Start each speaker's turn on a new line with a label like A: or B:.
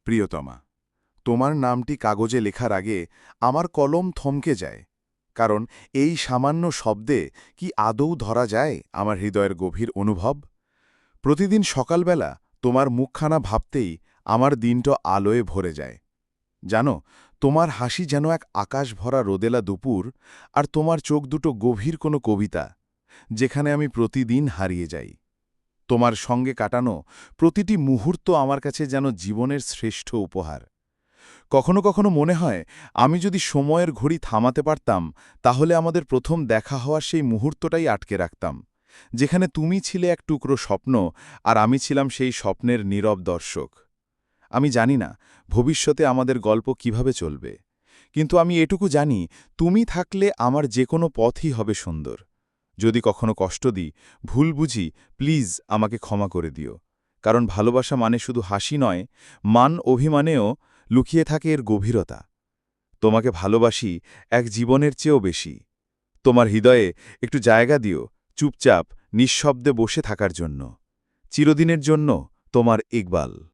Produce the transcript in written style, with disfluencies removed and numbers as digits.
A: প্রিয়তমা, তোমার নামটি কাগজে লেখার আগে আমার কলম থমকে যায়, কারণ এই সামান্য শব্দে কি আদৌ ধরা যায় আমার হৃদয়ের গভীর অনুভব? প্রতিদিন সকালবেলা তোমার মুখখানা ভাবতেই আমার দিনটা আলোয় ভরে যায়। জানো, তোমার হাসি যেন এক আকাশ ভরা রোদেলা দুপুর, আর তোমার চোখ দুটো গভীর কোনো কবিতা, যেখানে আমি প্রতিদিন হারিয়ে যাই। তোমার সঙ্গে কাটানো প্রতিটি মুহূর্ত আমার কাছে যেন জীবনের শ্রেষ্ঠ উপহার। কখনো কখনো মনে হয়, আমি যদি সময়ের ঘড়ি থামাতে পারতাম, তাহলে আমাদের প্রথম দেখা হওয়ার সেই মুহূর্তটাই আটকে রাখতাম, যেখানে তুমি ছিলে এক টুকরো স্বপ্ন আর আমি ছিলাম সেই স্বপ্নের নীরব দর্শক। আমি জানি না ভবিষ্যতে আমাদের গল্প কিভাবে চলবে, কিন্তু আমি এটুকু জানি, তুমি থাকলে আমার যে কোনো পথই হবে সুন্দর। যদি কখনো কষ্ট দিই, ভুল বুঝি, প্লিজ আমাকে ক্ষমা করে দিও, কারণ ভালোবাসা মানে শুধু হাসি নয়, মান অভিমানেও লুকিয়ে থাকে এর গভীরতা। তোমাকে ভালোবাসি এক জীবনের চেয়েও বেশি। তোমার হৃদয়ে একটু জায়গা দিও, চুপচাপ নিঃশব্দে বসে থাকার জন্য। চিরদিনের জন্য, তোমার ইকবাল।